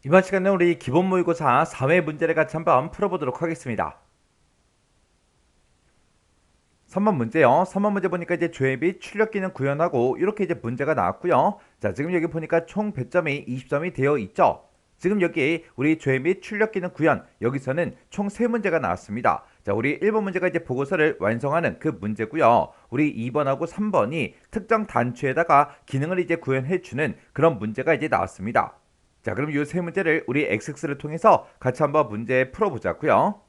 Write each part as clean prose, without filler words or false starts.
이번 시간에 우리 기본 모의고사 4회 문제를 같이 한번 풀어보도록 하겠습니다. 3번 문제요. 3번 문제 보니까 이제 조회비 출력기는 구현하고 이렇게 이제 문제가 나왔고요. 자, 지금 여기 보니까 총 배점이 20점이 되어 있죠. 지금 여기 우리 조회비 출력기는 구현, 여기서는 총 3문제가 나왔습니다. 자, 우리 1번 문제가 이제 보고서를 완성하는 그 문제고요. 우리 2번하고 3번이 특정 단추에다가 기능을 이제 구현해주는 그런 문제가 이제 나왔습니다. 자, 그럼 이 세 문제를 우리 XX를 통해서 같이 한번 문제 풀어보자고요.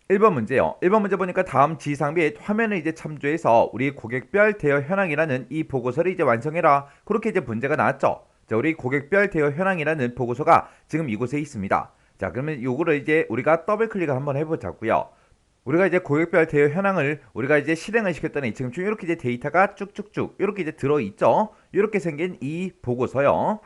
1번 문제요. 1번 문제 보니까 다음 지상 및 화면을 이제 참조해서 우리 고객별 대여 현황이라는 이 보고서를 이제 완성해라. 그렇게 이제 문제가 나왔죠. 자, 우리 고객별 대여 현황이라는 보고서가 지금 이곳에 있습니다. 자, 그러면 요거를 이제 우리가 더블 클릭을 한번 해보자고요. 우리가 이제 고객별 대여 현황을 우리가 이제 실행을 시켰더니 지금 좀 이렇게 이제 데이터가 쭉쭉쭉 이렇게 이제 들어있죠. 이렇게 생긴 이 보고서요.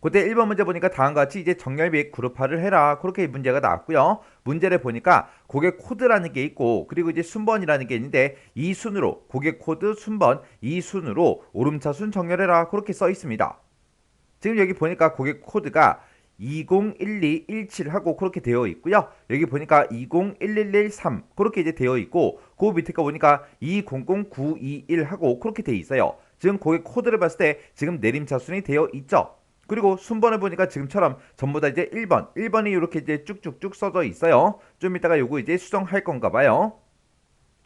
그때 1번 문제 보니까 다음과 같이 이제 정렬 및 그룹화를 해라. 그렇게 문제가 나왔고요. 문제를 보니까 고객 코드라는 게 있고 그리고 이제 순번이라는 게 있는데 이 순으로 고객 코드 순번 이 순으로 오름차순 정렬해라. 그렇게 써 있습니다. 지금 여기 보니까 고객 코드가 201217 하고 그렇게 되어 있고요. 여기 보니까 2011113 그렇게 이제 되어 있고 그 밑에 거 보니까 200921 하고 그렇게 되어 있어요. 지금 고객 코드를 봤을 때 지금 내림차순이 되어 있죠. 그리고 순번을 보니까 지금처럼 전부 다 이제 1번이 이렇게 이제 쭉쭉쭉 써져 있어요. 좀 이따가 요거 이제 수정할 건가 봐요.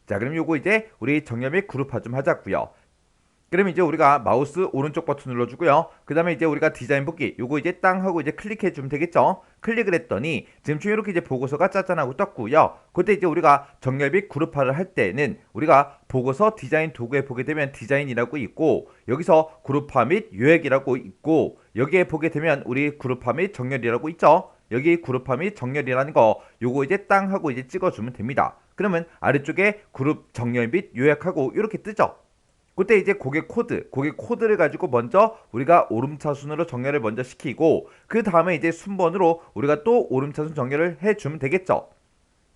자, 그럼 요거 이제 우리 정렬 및 그룹화 좀 하자고요. 그럼 이제 우리가 마우스 오른쪽 버튼 눌러주고요. 그 다음에 이제 우리가 디자인 복귀 요거 이제 땅 하고 이제 클릭해 주면 되겠죠. 클릭을 했더니 지금 이렇게 이제 보고서가 짜잔하고 떴고요. 그때 이제 우리가 정렬 및 그룹화를 할 때는 우리가 보고서 디자인 도구에 보게 되면 디자인이라고 있고 여기서 그룹화 및 요약이라고 있고 여기에 보게 되면 우리 그룹화 및 정렬이라고 있죠. 여기 그룹화 및 정렬이라는 거 요거 이제 땅 하고 이제 찍어주면 됩니다. 그러면 아래쪽에 그룹 정렬 및 요약하고 이렇게 뜨죠. 그때 이제 고객 코드를 가지고 먼저 우리가 오름차순으로 정렬을 먼저 시키고 그 다음에 이제 순번으로 우리가 또 오름차순 정렬을 해주면 되겠죠.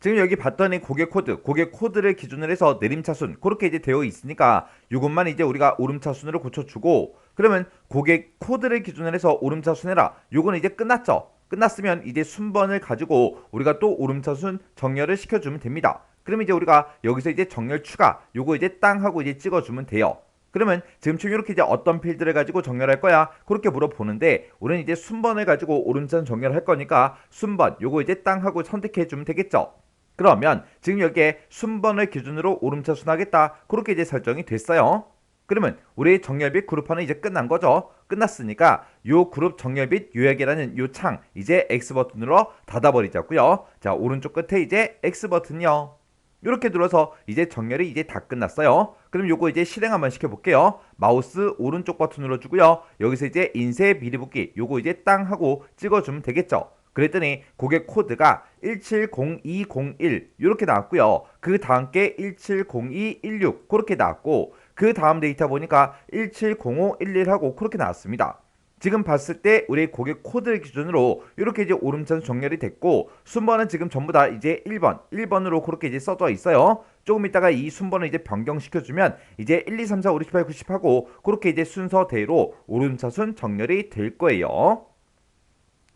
지금 여기 봤더니 고객 코드를 기준으로 해서 내림차순 그렇게 이제 되어 있으니까 이것만 이제 우리가 오름차순으로 고쳐주고 그러면 고객 코드를 기준으로 해서 오름차순 해라. 요거는 이제 끝났죠. 끝났으면 이제 순번을 가지고 우리가 또 오름차순 정렬을 시켜주면 됩니다. 그럼 이제 우리가 여기서 이제 정렬 추가 요거 이제 땅 하고 이제 찍어주면 돼요. 그러면 지금처럼 이렇게 이제 어떤 필드를 가지고 정렬할 거야? 그렇게 물어보는데 우리는 이제 순번을 가지고 오름차순 정렬할 거니까 순번 요거 이제 땅 하고 선택해 주면 되겠죠. 그러면 지금 여기에 순번을 기준으로 오름차순 하겠다. 그렇게 이제 설정이 됐어요. 그러면 우리 정렬 및 그룹화는 이제 끝난 거죠. 끝났으니까 요 그룹 정렬 및 요약이라는 요 창 이제 X 버튼으로 닫아버리자고요. 자, 오른쪽 끝에 이제 X 버튼이요. 이렇게 눌러서 이제 정렬이 이제 다 끝났어요. 그럼 요거 이제 실행 한번 시켜볼게요. 마우스 오른쪽 버튼 눌러주고요. 여기서 이제 인쇄 미리 붙기 요거 이제 땅 하고 찍어주면 되겠죠. 그랬더니 고객 코드가 170201 이렇게 나왔고요. 그 다음 게 170216 그렇게 나왔고 그 다음 데이터 보니까 170511 하고 그렇게 나왔습니다. 지금 봤을 때 우리 고객 코드를 기준으로 이렇게 이제 오름차순 정렬이 됐고 순번은 지금 전부 다 이제 1번으로 그렇게 이제 써져 있어요. 조금 있다가 이 순번을 이제 변경시켜주면 이제 1, 2, 3, 4, 5, 6, 7, 8, 9, 10 하고 그렇게 이제 순서대로 오름차순 정렬이 될 거예요.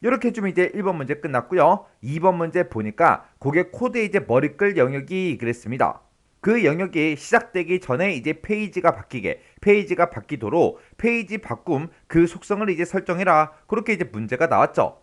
이렇게 해주면 이제 1번 문제 끝났고요. 2번 문제 보니까 고객 코드의 이제 머리끌 영역이 그랬습니다. 그 영역이 시작되기 전에 이제 페이지가 바뀌도록 페이지 바꿈 그 속성을 이제 설정해라. 그렇게 이제 문제가 나왔죠.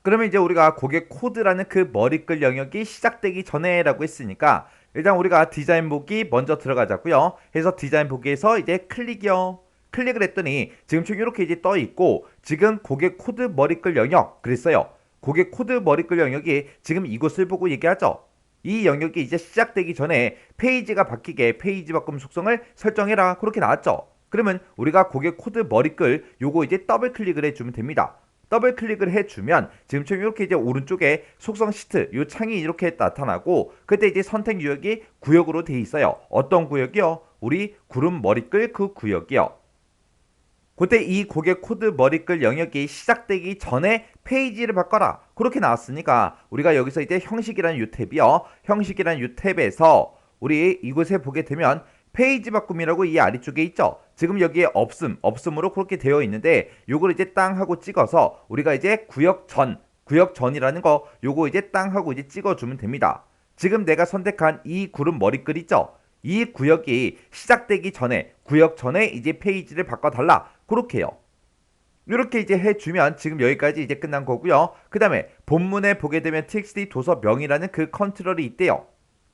그러면 이제 우리가 고객 코드라는 그 머리끌 영역이 시작되기 전에라고 했으니까 일단 우리가 디자인 보기 먼저 들어가자고요. 해서 디자인 보기에서 이제 클릭이요. 클릭을 했더니 지금 이렇게 이제 떠 있고 지금 고객 코드 머리끌 영역 그랬어요. 고객 코드 머리끌 영역이 지금 이곳을 보고 얘기하죠. 이 영역이 이제 시작되기 전에 페이지가 바뀌게 페이지 바꿈 속성을 설정해라. 그렇게 나왔죠. 그러면 우리가 고객 코드 머리끌 요거 이제 더블 클릭을 해주면 됩니다. 더블 클릭을 해주면 지금처럼 이렇게 이제 오른쪽에 속성 시트 요 창이 이렇게 나타나고 그때 이제 선택 유형이 구역으로 되어 있어요. 어떤 구역이요? 우리 구름 머리끌 그 구역이요. 그때 이 고객 코드 머리끌 영역이 시작되기 전에 페이지를 바꿔라. 그렇게 나왔으니까 우리가 여기서 이제 형식이라는 요 탭이요. 형식이라는 요 탭에서 우리 이곳에 보게 되면 페이지 바꿈이라고 이 아래쪽에 있죠. 지금 여기에 없음으로 그렇게 되어 있는데 요걸 이제 땅 하고 찍어서 우리가 이제 구역 전이라는 거 요거 이제 땅 하고 이제 찍어주면 됩니다. 지금 내가 선택한 이 구름 머리글 있죠. 이 구역이 시작되기 전에 구역 전에 이제 페이지를 바꿔달라 그렇게요. 이렇게 이제 해주면 지금 여기까지 이제 끝난 거고요. 그 다음에 본문에 보게 되면 txt 도서명이라는 그 컨트롤이 있대요.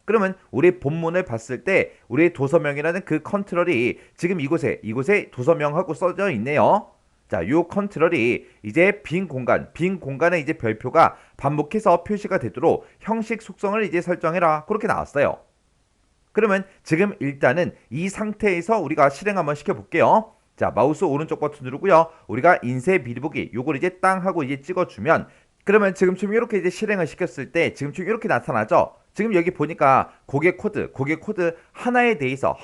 그러면 우리 본문을 봤을 때 우리 도서명이라는 그 컨트롤이 지금 이곳에 도서명하고 써져 있네요. 자, 요 컨트롤이 이제 빈 공간에 이제 별표가 반복해서 표시가 되도록 형식 속성을 이제 설정해라 그렇게 나왔어요. 그러면 지금 일단은 이 상태에서 우리가 실행 한번 시켜볼게요. 자, 마우스 오른쪽 버튼 누르고요. 우리가 인쇄 비리보기 요걸 이제 땅 하고 이제 찍어주면 그러면 지금쯤 이렇게 이제 실행을 시켰을 때 지금쯤 이렇게 나타나죠. 지금 여기 보니까 고객 코드 하나에 대해서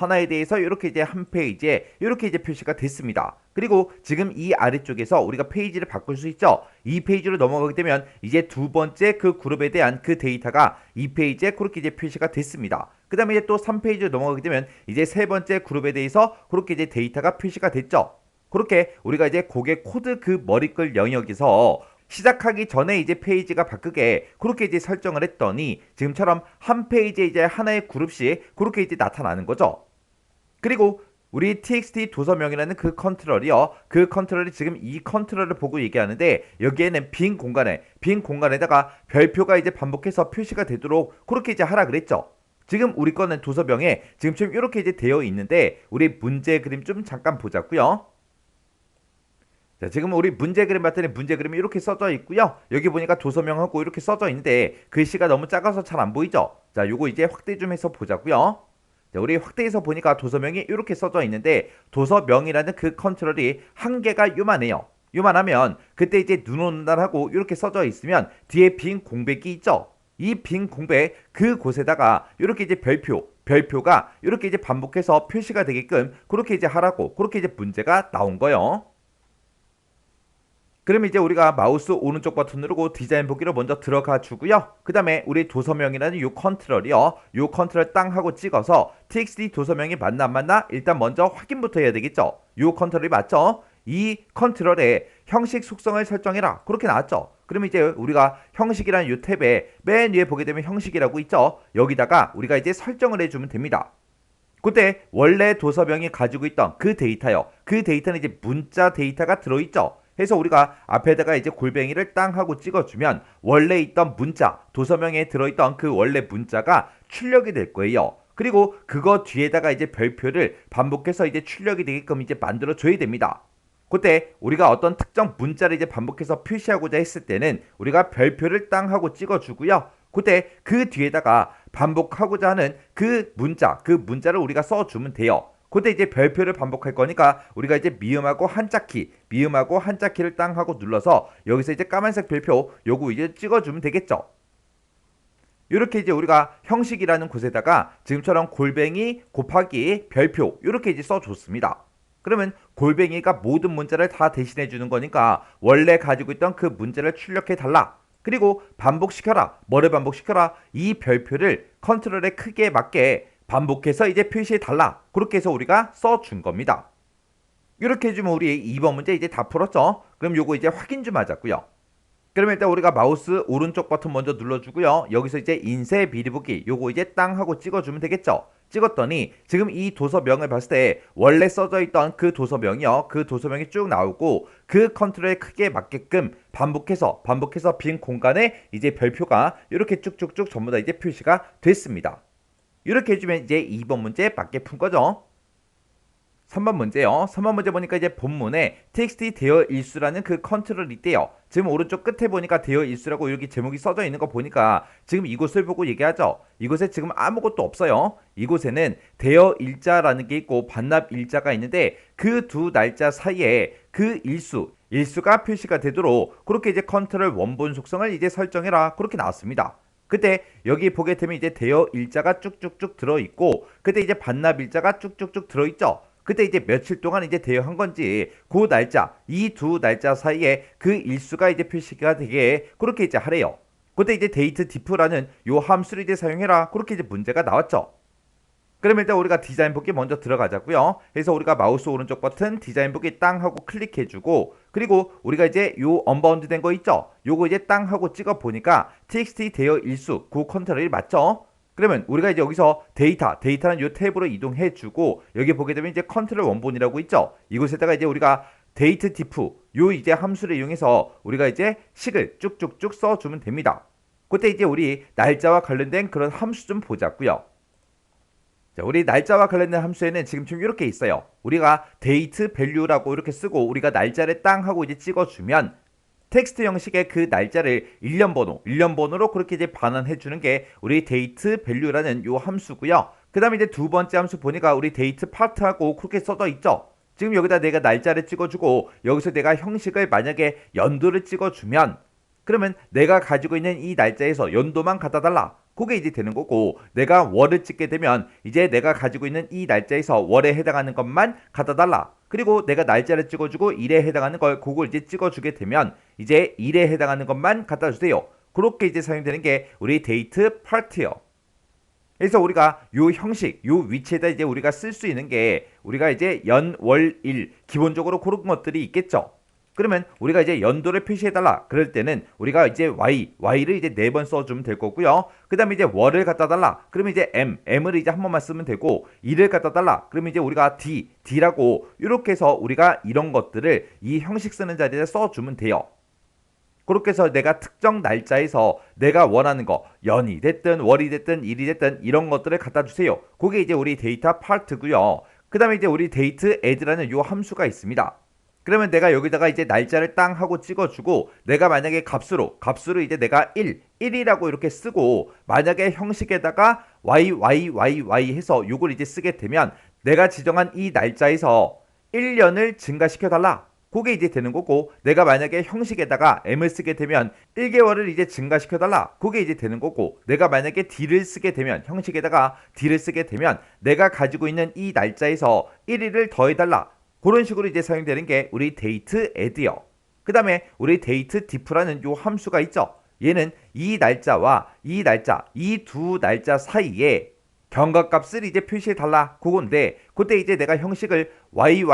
이렇게 이제 한 페이지에 이렇게 이제 표시가 됐습니다. 그리고 지금 이 아래쪽에서 우리가 페이지를 바꿀 수 있죠. 이 페이지로 넘어가게 되면 이제 두 번째 그 그룹에 대한 그 데이터가 이 페이지에 그렇게 이제 표시가 됐습니다. 그 다음에 이제 또 3페이지로 넘어가게 되면 이제 세 번째 그룹에 대해서 그렇게 이제 데이터가 표시가 됐죠. 그렇게 우리가 이제 고객 코드 그 머리글 영역에서 시작하기 전에 이제 페이지가 바꾸게 그렇게 이제 설정을 했더니 지금처럼 한 페이지에 이제 하나의 그룹씩 그렇게 이제 나타나는 거죠. 그리고 우리 txt 도서명이라는 그 컨트롤이요. 그 컨트롤이 지금 이 컨트롤을 보고 얘기하는데 여기에는 빈 공간에다가 별표가 이제 반복해서 표시가 되도록 그렇게 이제 하라 그랬죠. 지금 우리 거는 도서명에 지금처럼 이렇게 이제 되어 있는데 우리 문제 그림 좀 잠깐 보자고요. 자, 지금 우리 문제 그림 봤더니 문제 그림이 이렇게 써져 있고요. 여기 보니까 도서명하고 이렇게 써져 있는데 글씨가 너무 작아서 잘 안 보이죠? 자, 요거 이제 확대 좀 해서 보자고요. 자, 우리 확대해서 보니까 도서명이 이렇게 써져 있는데 도서명이라는 그 컨트롤이 한계가 요만해요. 요만하면 그때 이제 눈 오는 날 하고 이렇게 써져 있으면 뒤에 빈 공백이 있죠? 이 빈 공백 그곳에다가 이렇게 이제 별표가 이렇게 이제 반복해서 표시가 되게끔 그렇게 이제 하라고 그렇게 이제 문제가 나온 거예요. 그럼 이제 우리가 마우스 오른쪽 버튼 누르고 디자인 보기로 먼저 들어가 주고요. 그 다음에 우리 도서명이라는 요 컨트롤이요. 요 컨트롤 땅 하고 찍어서 txt 도서명이 맞나 안 맞나 일단 먼저 확인부터 해야 되겠죠. 요 컨트롤이 맞죠? 이 컨트롤에 형식 속성을 설정해라. 그렇게 나왔죠. 그럼 이제 우리가 형식이라는 요 탭에 맨 위에 보게 되면 형식이라고 있죠. 여기다가 우리가 이제 설정을 해주면 됩니다. 그때 원래 도서명이 가지고 있던 그 데이터요. 그 데이터는 이제 문자 데이터가 들어있죠. 해서 우리가 앞에다가 이제 골뱅이를 땅 하고 찍어주면 원래 있던 문자, 도서명에 들어있던 그 원래 문자가 출력이 될 거예요. 그리고 그거 뒤에다가 이제 별표를 반복해서 이제 출력이 되게끔 이제 만들어 줘야 됩니다. 그때 우리가 어떤 특정 문자를 이제 반복해서 표시하고자 했을 때는 우리가 별표를 땅 하고 찍어주고요. 그때 그 뒤에다가 반복하고자 하는 그 문자를 우리가 써주면 돼요. 그때 이제 별표를 반복할 거니까 우리가 이제 미음하고 한자키를 땅 하고 눌러서 여기서 이제 까만색 별표 요거 이제 찍어주면 되겠죠. 이렇게 이제 우리가 형식이라는 곳에다가 지금처럼 골뱅이 곱하기 별표 이렇게 이제 써줬습니다. 그러면 골뱅이가 모든 문자를 다 대신해 주는 거니까 원래 가지고 있던 그 문자를 출력해 달라. 그리고 반복시켜라. 뭐를 반복시켜라? 이 별표를 컨트롤의 크기에 맞게 반복해서 이제 표시해 달라. 그렇게 해서 우리가 써준 겁니다. 이렇게 해주면 우리 2번 문제 이제 다 풀었죠? 그럼 요거 이제 확인 좀 하자고요. 그러면 일단 우리가 마우스 오른쪽 버튼 먼저 눌러주고요. 여기서 이제 인쇄 비리보기 요거 이제 땅 하고 찍어주면 되겠죠? 찍었더니 지금 이 도서명을 봤을 때 원래 써져 있던 그 도서명이요. 그 도서명이 쭉 나오고 그 컨트롤의 크기에 맞게끔 반복해서 빈 공간에 이제 별표가 이렇게 쭉쭉쭉 전부 다 이제 표시가 됐습니다. 이렇게 해주면 이제 2번 문제 맞게 푼 거죠. 3번 문제요. 3번 문제 보니까 이제 본문에 txt 대여 일수라는 그 컨트롤이 있대요. 지금 오른쪽 끝에 보니까 대여 일수라고 여기 제목이 써져 있는 거 보니까 지금 이곳을 보고 얘기하죠. 이곳에 지금 아무것도 없어요. 이곳에는 대여 일자라는 게 있고 반납 일자가 있는데 그 두 날짜 사이에 그 일수가 표시가 되도록 그렇게 이제 컨트롤 원본 속성을 이제 설정해라. 그렇게 나왔습니다. 그때 여기 보게 되면 이제 대여 일자가 쭉쭉쭉 들어있고 그때 이제 반납 일자가 쭉쭉쭉 들어있죠. 그때 이제 며칠 동안 이제 대여한 건지 그 날짜 이 두 날짜 사이에 그 일수가 이제 표시가 되게 그렇게 이제 하래요. 그때 이제 데이트 diff라는 요 함수를 이제 사용해라. 그렇게 이제 문제가 나왔죠. 그러면 일단 우리가 디자인 보기 먼저 들어가자고요. 그래서 우리가 마우스 오른쪽 버튼 디자인 보기 땅 하고 클릭해주고, 그리고 우리가 이제 요 언바운드 된 거 있죠? 요거 이제 땅 하고 찍어 보니까 txt 대여 일수 그 컨트롤이 맞죠? 그러면 우리가 이제 여기서 데이터는 요 탭으로 이동해주고, 여기 보게 되면 이제 컨트롤 원본이라고 있죠? 이곳에다가 이제 우리가 데이트 디프 요 이제 함수를 이용해서 우리가 이제 식을 쭉쭉쭉 써주면 됩니다. 그때 이제 우리 날짜와 관련된 그런 함수 좀 보자고요. 자, 우리 날짜와 관련된 함수에는 지금 이렇게 있어요. 우리가 date value라고 이렇게 쓰고 우리가 날짜를 땅 하고 이제 찍어주면 텍스트 형식의 그 날짜를 일련 번호로 그렇게 이제 반환해 주는 게 우리 date value라는 요 함수고요. 그 다음에 이제 두 번째 함수 보니까 우리 date part하고 그렇게 써져 있죠. 지금 여기다 내가 날짜를 찍어주고 여기서 내가 형식을 만약에 연도를 찍어주면, 그러면 내가 가지고 있는 이 날짜에서 연도만 갖다 달라. 그게 이제 되는 거고, 내가 월을 찍게 되면 이제 내가 가지고 있는 이 날짜에서 월에 해당하는 것만 갖다 달라. 그리고 내가 날짜를 찍어주고 일에 해당하는 걸 그걸 이제 찍어주게 되면 이제 일에 해당하는 것만 갖다 주세요. 그렇게 이제 사용되는 게 우리 date part예요. 그래서 우리가 요 형식, 요 위치에다 이제 우리가 쓸 수 있는 게 우리가 이제 연, 월, 일 기본적으로 그런 것들이 있겠죠. 그러면 우리가 이제 연도를 표시해달라. 그럴 때는 우리가 이제 y를 이제 4번 써주면 될 거고요. 그 다음에 이제 월을 갖다 달라. 그러면 이제 m을 이제 한 번만 쓰면 되고, 일을 갖다 달라. 그러면 이제 우리가 d라고 이렇게 해서 우리가 이런 것들을 이 형식 쓰는 자리에 써주면 돼요. 그렇게 해서 내가 특정 날짜에서 내가 원하는 거, 연이 됐든 월이 됐든 일이 됐든 이런 것들을 갖다 주세요. 그게 이제 우리 데이터 파트고요. 그 다음에 이제 우리 date add라는 요 함수가 있습니다. 그러면 내가 여기다가 이제 날짜를 땅 하고 찍어주고, 내가 만약에 값으로 이제 내가 1이라고 이렇게 쓰고, 만약에 형식에다가 y 해서 요걸 이제 쓰게 되면 내가 지정한 이 날짜에서 1년을 증가시켜달라. 그게 이제 되는 거고, 내가 만약에 형식에다가 m을 쓰게 되면 1개월을 이제 증가시켜달라. 그게 이제 되는 거고, 내가 만약에 d를 쓰게 되면, 형식에다가 d를 쓰게 되면 내가 가지고 있는 이 날짜에서 1일을 더해달라. 그런 식으로 이제 사용되는 게 우리 date add요. 그 다음에 우리 date diff라는 요 함수가 있죠. 얘는 이 날짜와 이 날짜, 이 두 날짜 사이에 경과값을 이제 표시해 달라. 그건데 그때 이제 내가 형식을 y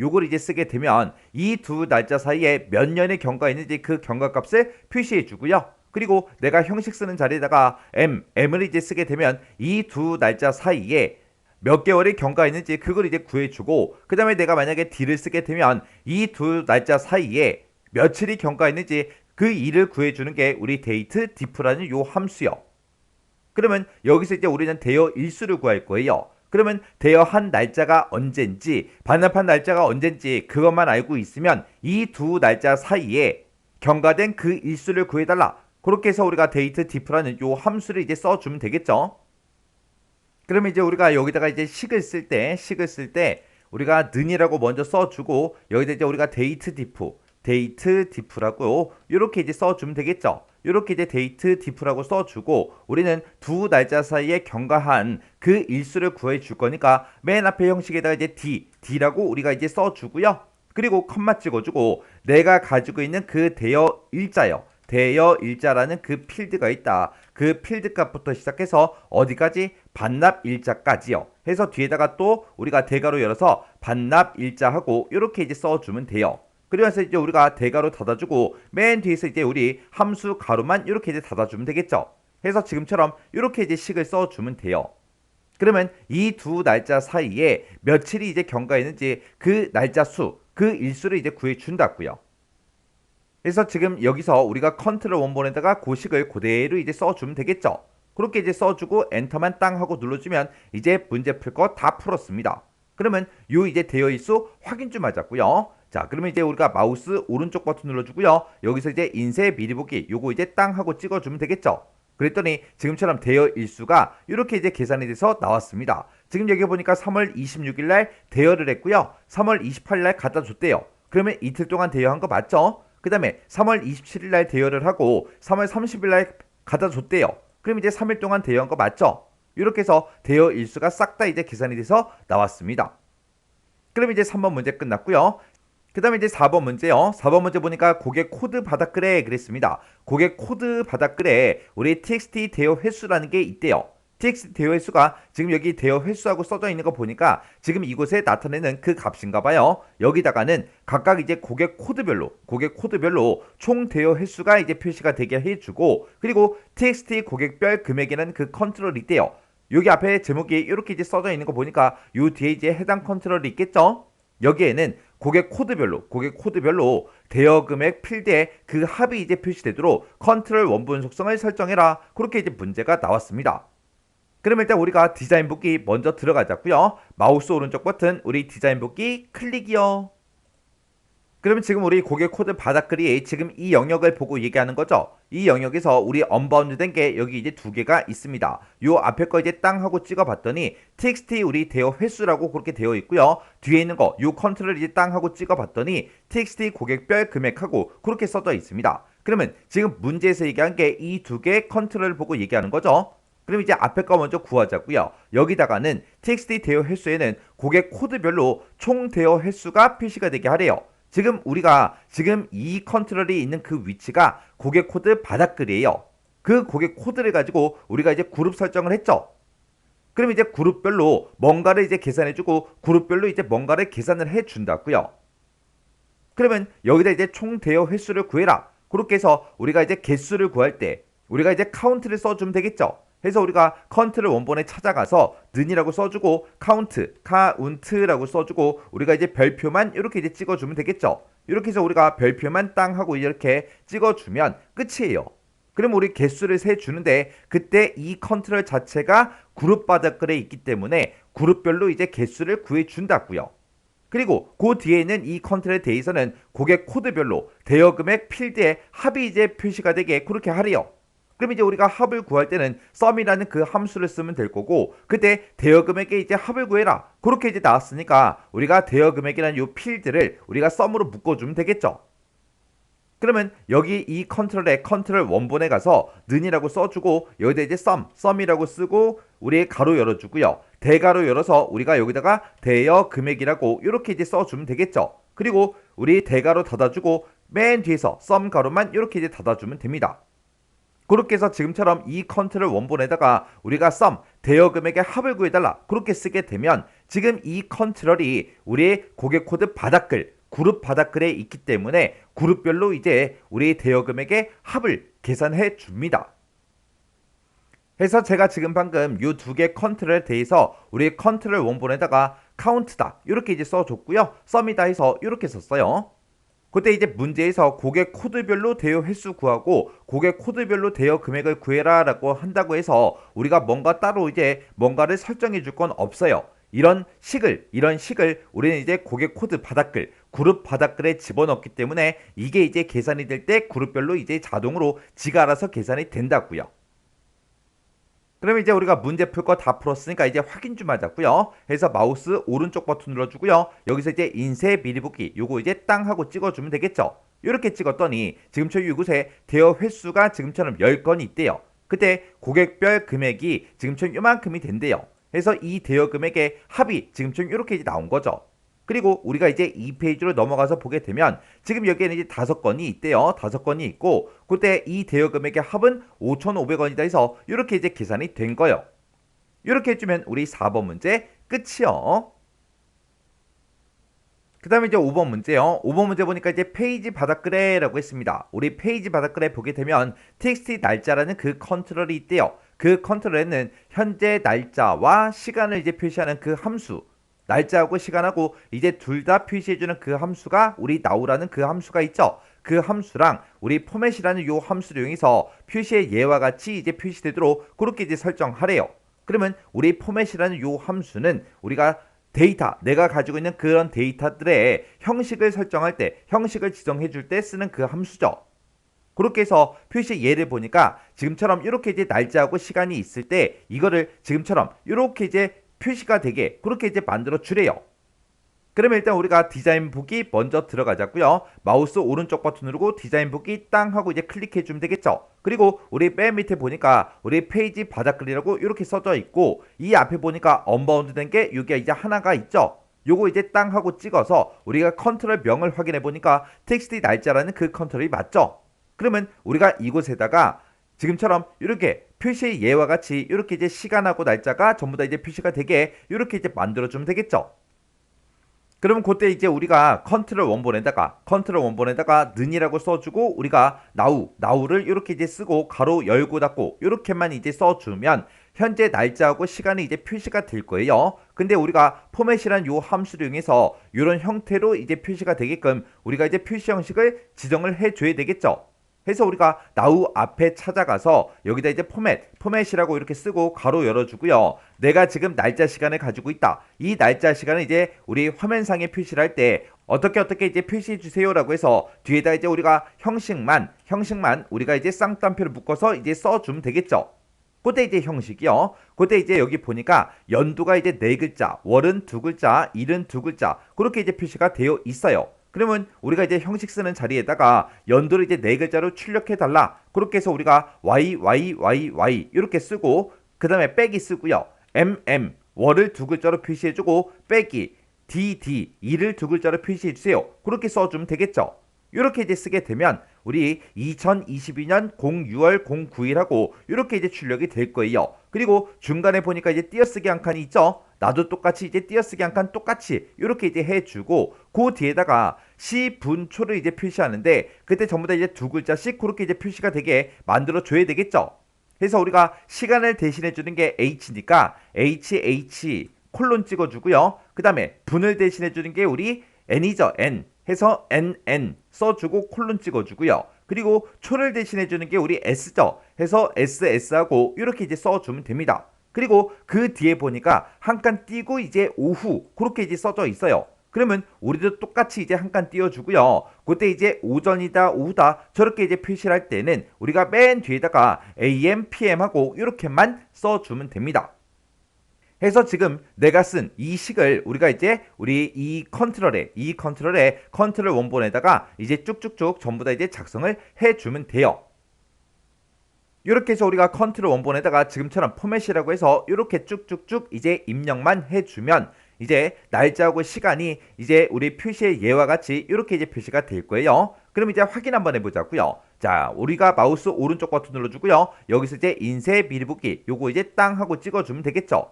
요걸 이제 쓰게 되면 이 두 날짜 사이에 몇 년의 경과가 있는지 그 경과값을 표시해 주고요. 그리고 내가 형식 쓰는 자리에다가 m을 이제 쓰게 되면 이 두 날짜 사이에 몇 개월의 경과가 있는지 그걸 이제 구해주고, 그 다음에 내가 만약에 d를 쓰게 되면 이 두 날짜 사이에 며칠이 경과가 있는지 그 일을 구해주는 게 우리 date diff라는 요 함수요. 그러면 여기서 이제 우리는 대여 일수를 구할 거예요. 그러면 대여한 날짜가 언젠지, 반납한 날짜가 언젠지 그것만 알고 있으면 이 두 날짜 사이에 경과된 그 일수를 구해달라. 그렇게 해서 우리가 date diff라는 요 함수를 이제 써주면 되겠죠. 그러면 이제 우리가 여기다가 이제 식을 쓸 때 우리가 는이라고 먼저 써주고, 여기다 이제 우리가 date diff라고 이렇게 이제 써주면 되겠죠. 이렇게 이제 date diff라고 써주고, 우리는 두 날짜 사이에 경과한 그 일수를 구해줄 거니까 맨 앞에 형식에다가 이제 d라고 우리가 이제 써주고요. 그리고 컴마 찍어주고, 내가 가지고 있는 그 대여 일자요. 대여 일자라는 그 필드가 있다. 그 필드 값부터 시작해서 어디까지? 반납 일자까지요. 해서 뒤에다가 또 우리가 대괄호 열어서 반납 일자하고 이렇게 이제 써주면 돼요. 그래서 이제 우리가 대괄호 닫아주고 맨 뒤에서 이제 우리 함수 가로만 이렇게 이제 닫아주면 되겠죠. 해서 지금처럼 이렇게 이제 식을 써주면 돼요. 그러면 이 두 날짜 사이에 며칠이 이제 경과가 있는지 그 날짜 수, 그 일수를 이제 구해준다고요. 그래서 지금 여기서 우리가 컨트롤 원본에다가 고식을 그대로 이제 써주면 되겠죠. 그렇게 이제 써주고 엔터만 땅 하고 눌러주면 이제 문제 풀 거 다 풀었습니다. 그러면 요 이제 되어일수 확인 좀 하자고요. 자, 그러면 이제 우리가 마우스 오른쪽 버튼 눌러주고요. 여기서 이제 인쇄 미리 보기 요거 이제 땅 하고 찍어주면 되겠죠. 그랬더니 지금처럼 대여일수가 이렇게 이제 계산이 돼서 나왔습니다. 지금 여기 보니까 3월 26일 날 대여를 했고요. 3월 28일 날 갖다 줬대요. 그러면 이틀 동안 대여한 거 맞죠? 그 다음에 3월 27일 날 대여를 하고 3월 30일 날 갖다 줬대요. 그럼 이제 3일 동안 대여한 거 맞죠? 이렇게 해서 대여 일수가 싹 다 이제 계산이 돼서 나왔습니다. 그럼 이제 3번 문제 끝났고요. 그 다음에 이제 4번 문제요. 4번 문제 보니까 고객 코드 받아글에 그랬습니다. 고객 코드 받아글에 우리 txt 대여 횟수라는 게 있대요. txt 대여 횟수가 지금 여기 대여 횟수하고 써져 있는 거 보니까 지금 이곳에 나타내는 그 값인가 봐요. 여기다가는 각각 이제 고객 코드별로 총 대여 횟수가 이제 표시가 되게 해주고, 그리고 txt 고객별 금액이라는 그 컨트롤이 있대요. 여기 앞에 제목이 이렇게 이제 써져 있는 거 보니까 요 뒤에 이제 해당 컨트롤이 있겠죠? 여기에는 고객 코드별로 대여 금액 필드에 그 합이 이제 표시되도록 컨트롤 원본 속성을 설정해라. 그렇게 이제 문제가 나왔습니다. 그럼 일단 우리가 디자인 보기 먼저 들어가자고요. 마우스 오른쪽 버튼 우리 디자인 보기 클릭이요. 그러면 지금 우리 고객 코드 바닥글이 지금 이 영역을 보고 얘기하는 거죠. 이 영역에서 우리 언바운드 된 게 여기 이제 두 개가 있습니다. 요 앞에 거 이제 땅 하고 찍어 봤더니 txt 우리 대여 횟수라고 그렇게 되어 있고요. 뒤에 있는 거 요 컨트롤 이제 땅 하고 찍어 봤더니 txt 고객별 금액하고 그렇게 써져 있습니다. 그러면 지금 문제에서 얘기한 게 이 두 개의 컨트롤을 보고 얘기하는 거죠. 그럼 이제 앞에 거 먼저 구하자고요. 여기다가는 txt 대여 횟수에는 고객 코드별로 총 대여 횟수가 표시가 되게 하래요. 지금 우리가 지금 이 컨트롤이 있는 그 위치가 고객 코드 바닥글이에요. 그 고객 코드를 가지고 우리가 이제 그룹 설정을 했죠. 그럼 이제 그룹별로 뭔가를 이제 계산해주고 그룹별로 이제 뭔가를 계산을 해준다고요. 그러면 여기다 이제 총 대여 횟수를 구해라. 그렇게 해서 우리가 이제 개수를 구할 때 우리가 이제 카운트를 써주면 되겠죠. 해서 우리가 컨트롤 원본에 찾아가서 는이라고 써주고 카운트라고 써주고 우리가 이제 별표만 이렇게 이제 찍어주면 되겠죠. 이렇게 해서 우리가 별표만 땅 하고 이렇게 찍어주면 끝이에요. 그럼 우리 개수를 세주는데 그때 이 컨트롤 자체가 그룹 바닥글에 있기 때문에 그룹별로 이제 개수를 구해준다고요. 그리고 그 뒤에 있는 이 컨트롤에 대해서는 고객 코드별로 대여 금액 필드에 합이 이제 표시가 되게 그렇게 하래요. 그럼 이제 우리가 합을 구할 때는 sum이라는 그 함수를 쓰면 될 거고, 그때 대여 금액에 이제 합을 구해라. 그렇게 이제 나왔으니까 우리가 대여 금액이라는 요 필드를 우리가 sum으로 묶어주면 되겠죠. 그러면 여기 이 컨트롤에 컨트롤 원본에 가서 는이라고 써주고 여기다 이제 sum이라고 쓰고 우리 가로 열어주고요. 대가로 열어서 우리가 여기다가 대여 금액이라고 이렇게 이제 써주면 되겠죠. 그리고 우리 대가로 닫아주고 맨 뒤에서 sum 가로만 이렇게 이제 닫아주면 됩니다. 그렇게 해서 지금처럼 이 컨트롤 원본에다가 우리가 sum 대여 금액의 합을 구해달라 그렇게 쓰게 되면 지금 이 컨트롤이 우리의 고객 코드 바닥글 그룹 바닥글에 있기 때문에 그룹별로 이제 우리 대여 금액의 합을 계산해 줍니다. 해서 제가 지금 방금 이 두 개 컨트롤에 대해서 우리 컨트롤 원본에다가 카운트다 이렇게 이제 써줬고요. sum이다 해서 이렇게 썼어요. 그때 이제 문제에서 고객 코드별로 대여 횟수 구하고 고객 코드별로 대여 금액을 구해라 라고 한다고 해서 우리가 뭔가 따로 이제 뭔가를 설정해 줄 건 없어요. 이런 식을 우리는 이제 고객 코드 바닥글 그룹 바닥글에 집어넣기 때문에 이게 이제 계산이 될 때 그룹별로 이제 자동으로 지가 알아서 계산이 된다고요. 그러면 이제 우리가 문제 풀 거 다 풀었으니까 이제 확인 좀 하자고요. 해서 마우스 오른쪽 버튼 눌러주고요. 여기서 이제 인쇄 미리 보기 요거 이제 땅 하고 찍어주면 되겠죠. 이렇게 찍었더니 지금 저희 이곳에 대여 횟수가 지금처럼 10건이 있대요. 그때 고객별 금액이 지금처럼 요만큼이 된대요. 해서 이 대여 금액의 합이 지금처럼 이렇게 이제 나온 거죠. 그리고 우리가 이제 2페이지로 넘어가서 보게 되면 지금 여기에는 이제 5건이 있대요. 5건이 있고 그때 이 대여 금액의 합은 5,500원이다 해서 이렇게 이제 계산이 된 거예요. 이렇게 해주면 우리 4번 문제 끝이요. 그 다음에 이제 5번 문제요. 5번 문제 보니까 이제 페이지 바닥글에 라고 했습니다. 우리 페이지 바닥글에 보게 되면 txt 날짜라는 그 컨트롤이 있대요. 그 컨트롤에는 현재 날짜와 시간을 이제 표시하는 그 함수 날짜하고 시간하고 이제 둘 다 표시해주는 그 함수가 우리 now라는 그 함수가 있죠. 그 함수랑 우리 포맷이라는 요 함수를 이용해서 표시의 예와 같이 이제 표시되도록 그렇게 이제 설정하래요. 그러면 우리 포맷이라는 요 함수는 우리가 데이터, 내가 가지고 있는 그런 데이터들의 형식을 설정할 때, 형식을 지정해 줄 때 쓰는 그 함수죠. 그렇게 해서 표시 예를 보니까 지금처럼 이렇게 이제 날짜하고 시간이 있을 때 이거를 지금처럼 이렇게 이제 표시가 되게 그렇게 이제 만들어 주래요. 그러면 일단 우리가 디자인 보기 먼저 들어가자고요. 마우스 오른쪽 버튼 누르고 디자인 보기 땅 하고 이제 클릭해 주면 되겠죠. 그리고 우리 맨 밑에 보니까 우리 페이지 바닥글이라고 이렇게 써져 있고 이 앞에 보니까 언바운드 된 게 여기 이제 하나가 있죠. 요거 이제 땅 하고 찍어서 우리가 컨트롤 명을 확인해 보니까 txt 날짜라는 그 컨트롤이 맞죠. 그러면 우리가 이곳에다가 지금처럼 이렇게 표시의 예와 같이 이렇게 이제 시간하고 날짜가 전부 다 이제 표시가 되게 이렇게 이제 만들어주면 되겠죠. 그러면 그때 이제 우리가 컨트롤 원본에다가 는이라고 써주고 우리가 now를 이렇게 이제 쓰고 가로 열고 닫고 이렇게만 이제 써주면 현재 날짜하고 시간이 이제 표시가 될 거예요. 근데 우리가 포맷이란 요 함수를 이용해서 이런 형태로 이제 표시가 되게끔 우리가 이제 표시 형식을 지정을 해줘야 되겠죠. 해서 우리가 now 앞에 찾아가서 여기다 이제 포맷이라고 이렇게 쓰고 가로 열어주고요. 내가 지금 날짜 시간을 가지고 있다. 이 날짜 시간을 이제 우리 화면상에 표시를 할 때 어떻게 이제 표시해 주세요라고 해서 뒤에다 이제 우리가 형식만 우리가 이제 쌍따옴표를 묶어서 이제 써주면 되겠죠. 그때 이제 형식이요. 그때 이제 여기 보니까 연도가 이제 4글자, 월은 2글자, 일은 2글자 그렇게 이제 표시가 되어 있어요. 그러면 우리가 이제 형식 쓰는 자리에다가 연도를 이제 4글자로 출력해 달라. 그렇게 해서 우리가 y 이렇게 쓰고 그 다음에 빼기 쓰고요. 월을 2글자로 표시해주고 빼기 일을 2글자로 표시해주세요. 그렇게 써주면 되겠죠. 이렇게 이제 쓰게 되면 우리 2022년 06월 09일하고 이렇게 이제 출력이 될 거예요. 그리고 중간에 보니까 이제 띄어쓰기 한 칸이 있죠. 나도 똑같이 이제 띄어쓰기 한 칸 똑같이 이렇게 이제 해주고 그 뒤에다가 시분초를 이제 표시하는데 그때 전부 다 이제 2글자씩 그렇게 이제 표시가 되게 만들어 줘야 되겠죠. 그래서 우리가 시간을 대신해 주는 게 h니까 h 콜론 찍어주고요. 그 다음에 분을 대신해 주는 게 우리 n이죠. n 해서 nn 써주고 콜론 찍어주고요. 그리고 초를 대신해 주는 게 우리 s죠. 해서 ss하고 이렇게 이제 써주면 됩니다. 그리고 그 뒤에 보니까 한 칸 띄고 이제 오후 그렇게 이제 써져 있어요. 그러면 우리도 똑같이 이제 한 칸 띄워주고요. 그때 이제 오전이다 오후다 저렇게 이제 표시를 할 때는 우리가 맨 뒤에다가 AM, PM하고 이렇게만 써주면 됩니다. 해서 지금 내가 쓴 이 식을 우리가 이제 우리 이 컨트롤에 컨트롤 원본에다가 이제 쭉쭉쭉 전부 다 이제 작성을 해주면 돼요. 이렇게 해서 우리가 컨트롤 원본에다가 지금처럼 포맷이라고 해서 이렇게 쭉쭉쭉 이제 입력만 해주면 이제 날짜하고 시간이 이제 우리 표시의 예와 같이 이렇게 이제 표시가 될 거예요. 그럼 이제 확인 한번 해보자고요. 자, 우리가 마우스 오른쪽 버튼 눌러주고요. 여기서 이제 인쇄 미리 보기 요거 이제 땅 하고 찍어주면 되겠죠.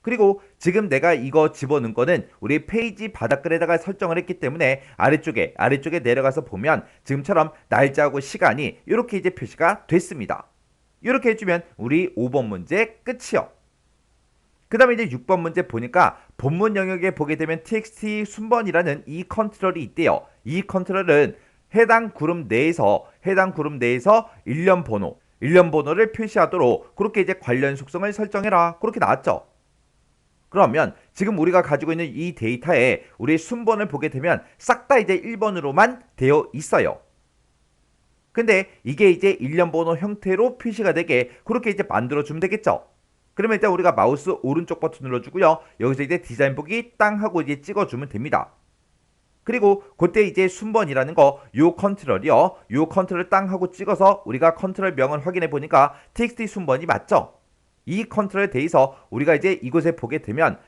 그리고 지금 내가 이거 집어넣은 거는 우리 페이지 바닥글에다가 설정을 했기 때문에 아래쪽에 내려가서 보면 지금처럼 날짜하고 시간이 이렇게 이제 표시가 됐습니다. 이렇게 해주면 우리 5번 문제 끝이요. 그 다음에 이제 6번 문제 보니까 본문 영역에 보게 되면 txt 순번이라는 이 컨트롤이 있대요. 이 컨트롤은 해당 그룹 내에서 일련 번호를 표시하도록 그렇게 이제 관련 속성을 설정해라. 그렇게 나왔죠. 그러면 지금 우리가 가지고 있는 이 데이터에 우리 순번을 보게 되면 싹 다 이제 1번으로만 되어 있어요. 근데 이게 이제 일련 번호 형태로 표시가 되게 그렇게 이제 만들어주면 되겠죠. 그러면 일단 우리가 마우스 오른쪽 버튼 눌러주고요. 여기서 이제 디자인 보기 땅 하고 이제 찍어주면 됩니다. 그리고 그때 이제 순번이라는 거 요 컨트롤을 땅 하고 찍어서 우리가 컨트롤 명을 확인해 보니까 txt 순번이 맞죠. 이 컨트롤에 대해서 우리가 이제 이곳에 보게 되면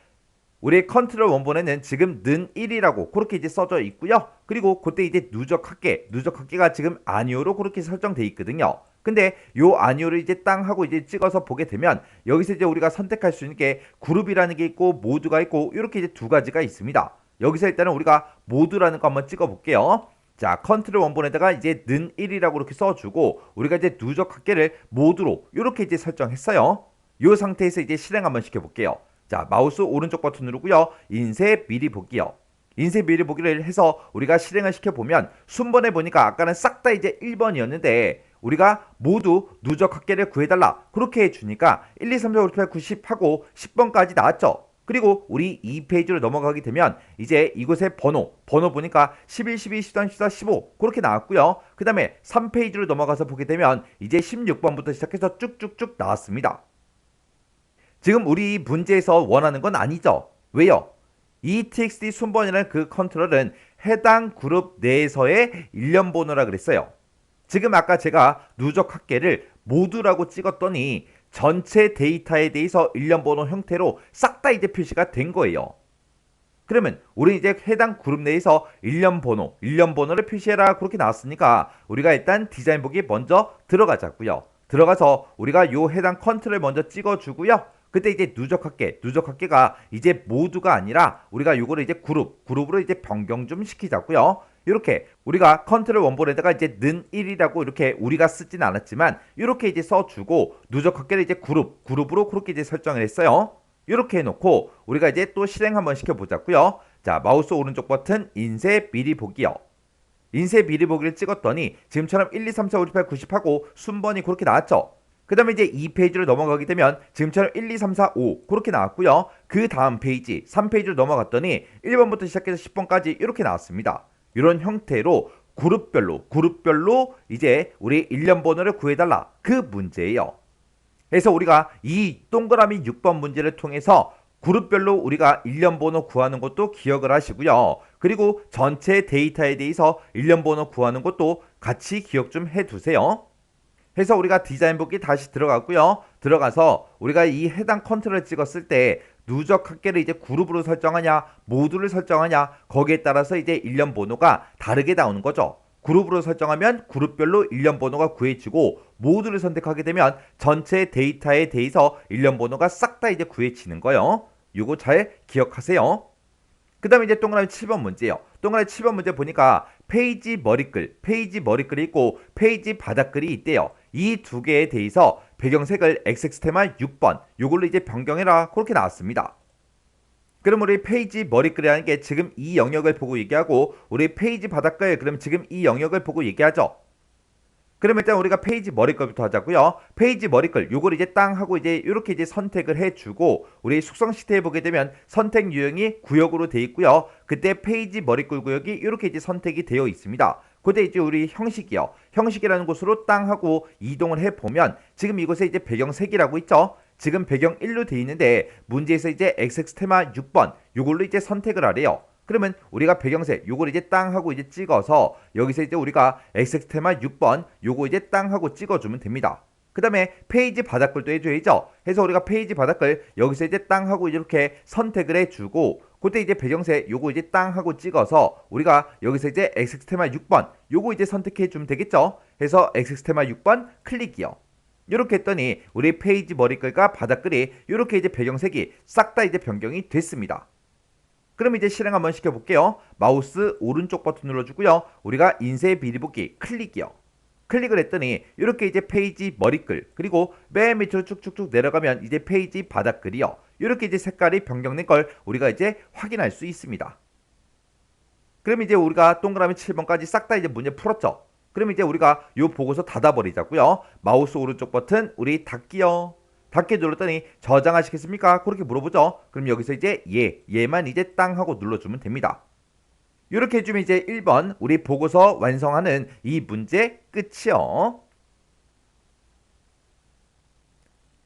우리 컨트롤 원본에는 지금 는 1이라고 그렇게 이제 써져 있고요. 그리고 그때 이제 누적합계가 지금 아니오로 그렇게 설정돼 있거든요. 근데 요 아니오를 이제 땅 하고 이제 찍어서 보게 되면 여기서 이제 우리가 선택할 수 있는 게 그룹이라는 게 있고 모두가 있고 이렇게 이제 두 가지가 있습니다. 여기서 일단은 우리가 모두라는 거 한번 찍어 볼게요. 자, 컨트롤 원본에다가 이제 는 1이라고 이렇게 써주고 우리가 이제 누적합계를 모두로 이렇게 이제 설정했어요. 이 상태에서 이제 실행 한번 시켜볼게요. 자, 마우스 오른쪽 버튼 누르고요. 인쇄 미리 보기요. 인쇄 미리 보기를 해서 우리가 실행을 시켜보면 순번에 보니까 아까는 싹 다 이제 1번이었는데 우리가 모두 누적 합계를 구해달라. 그렇게 해주니까 1, 2, 3, 4, 5, 6, 7, 8, 90 하고 10번까지 나왔죠. 그리고 우리 2페이지로 넘어가게 되면 이제 이곳에 번호 보니까 11, 12, 13, 14, 15 그렇게 나왔고요. 그 다음에 3페이지로 넘어가서 보게 되면 이제 16번부터 시작해서 쭉쭉쭉 나왔습니다. 지금 우리 문제에서 원하는 건 아니죠. 왜요? 이 txt 순번이라는 그 컨트롤은 해당 그룹 내에서의 일련 번호라 그랬어요. 지금 아까 제가 누적 합계를 모두라고 찍었더니 전체 데이터에 대해서 일련 번호 형태로 싹 다 이제 표시가 된 거예요. 그러면 우리 이제 해당 그룹 내에서 일련 번호를 표시해라 그렇게 나왔으니까 우리가 일단 디자인 보기 먼저 들어가자고요. 들어가서 우리가 요 해당 컨트롤 먼저 찍어주고요. 그때 이제 누적합계가 이제 모두가 아니라 우리가 요거를 이제 그룹으로 이제 변경 좀 시키자고요. 이렇게 우리가 컨트롤 원본에다가 이제 는 1이라고 이렇게 우리가 쓰진 않았지만 이렇게 이제 써주고 누적합계를 이제 그룹으로 그렇게 이제 설정을 했어요. 이렇게 해놓고 우리가 이제 또 실행 한번 시켜보자고요. 자, 마우스 오른쪽 버튼 인쇄 미리 보기요. 인쇄 미리 보기를 찍었더니 지금처럼 1, 2, 3, 4, 5, 6, 7, 90 하고 순번이 그렇게 나왔죠. 그 다음에 이제 2페이지로 넘어가게 되면 지금처럼 1, 2, 3, 4, 5 그렇게 나왔고요. 그 다음 페이지 3페이지로 넘어갔더니 1번부터 시작해서 10번까지 이렇게 나왔습니다. 이런 형태로 그룹별로 이제 우리 일련 번호를 구해달라 그 문제예요. 그래서 우리가 이 동그라미 6번 문제를 통해서 그룹별로 우리가 일련 번호 구하는 것도 기억을 하시고요. 그리고 전체 데이터에 대해서 일련 번호 구하는 것도 같이 기억 좀 해두세요. 해서 우리가 디자인 보기 다시 들어가고요. 들어가서 우리가 이 해당 컨트롤을 찍었을 때 누적 합계를 이제 그룹으로 설정하냐 모두를 설정하냐 거기에 따라서 이제 일련 번호가 다르게 나오는 거죠. 그룹으로 설정하면 그룹별로 일련 번호가 구해지고 모두를 선택하게 되면 전체 데이터에 대해서 일련 번호가 싹 다 이제 구해지는 거예요. 이거 잘 기억하세요. 그 다음에 이제 동그라미 7번 문제예요. 동그라미 7번 문제 보니까 페이지 머리글이 있고 페이지 바닥글이 있대요. 이 두 개에 대해서 배경색을 XX 테마 6번 요걸로 이제 변경해라 그렇게 나왔습니다. 그럼 우리 페이지 머리글이라는 게 지금 이 영역을 보고 얘기하고 우리 페이지 바닥글 그럼 지금 이 영역을 보고 얘기하죠. 그럼 일단 우리가 페이지 머리글부터 하자고요. 페이지 머리글 요걸 이제 땅 하고 이제 이렇게 이제 선택을 해주고 우리 속성 시트에 보게 되면 선택 유형이 구역으로 되어 있고요. 그때 페이지 머리글 구역이 이렇게 이제 선택이 되어 있습니다. 그때 이제 우리 형식이요. 형식이라는 곳으로 땅 하고 이동을 해 보면 지금 이곳에 이제 배경색이라고 있죠. 지금 배경 1로 되어 있는데 문제에서 이제 XX 테마 6번 요걸로 이제 선택을 하래요. 그러면 우리가 배경색 요걸 이제 땅 하고 이제 찍어서 여기서 이제 우리가 XX 테마 6번 요거 이제 땅 하고 찍어주면 됩니다. 그 다음에 페이지 바닥글도 해줘야죠. 해서 우리가 페이지 바닥글 여기서 이제 땅 하고 이렇게 선택을 해주고 그때 이제 배경색 요거 이제 땅 하고 찍어서 우리가 여기서 이제 XX 테마 6번 요거 이제 선택해주면 되겠죠. 해서 XX 테마 6번 클릭이요. 이렇게 했더니 우리 페이지 머리글과 바닥글이 이렇게 이제 배경색이 싹 다 이제 변경이 됐습니다. 그럼 이제 실행 한번 시켜볼게요. 마우스 오른쪽 버튼 눌러주고요. 우리가 인쇄 미리 보기 클릭이요. 클릭을 했더니 이렇게 이제 페이지 머리글 그리고 맨 밑으로 쭉쭉쭉 내려가면 이제 페이지 바닥글이요. 이렇게 이제 색깔이 변경된 걸 우리가 이제 확인할 수 있습니다. 그럼 이제 우리가 동그라미 7번까지 싹 다 이제 문제 풀었죠. 그럼 이제 우리가 요 보고서 닫아버리자고요. 마우스 오른쪽 버튼 우리 닫기요. 닫기 눌렀더니 저장하시겠습니까? 그렇게 물어보죠. 그럼 여기서 이제 얘만 이제 땅 하고 눌러주면 됩니다. 이렇게 해주면 이제 1번 우리 보고서 완성하는 이 문제 끝이요.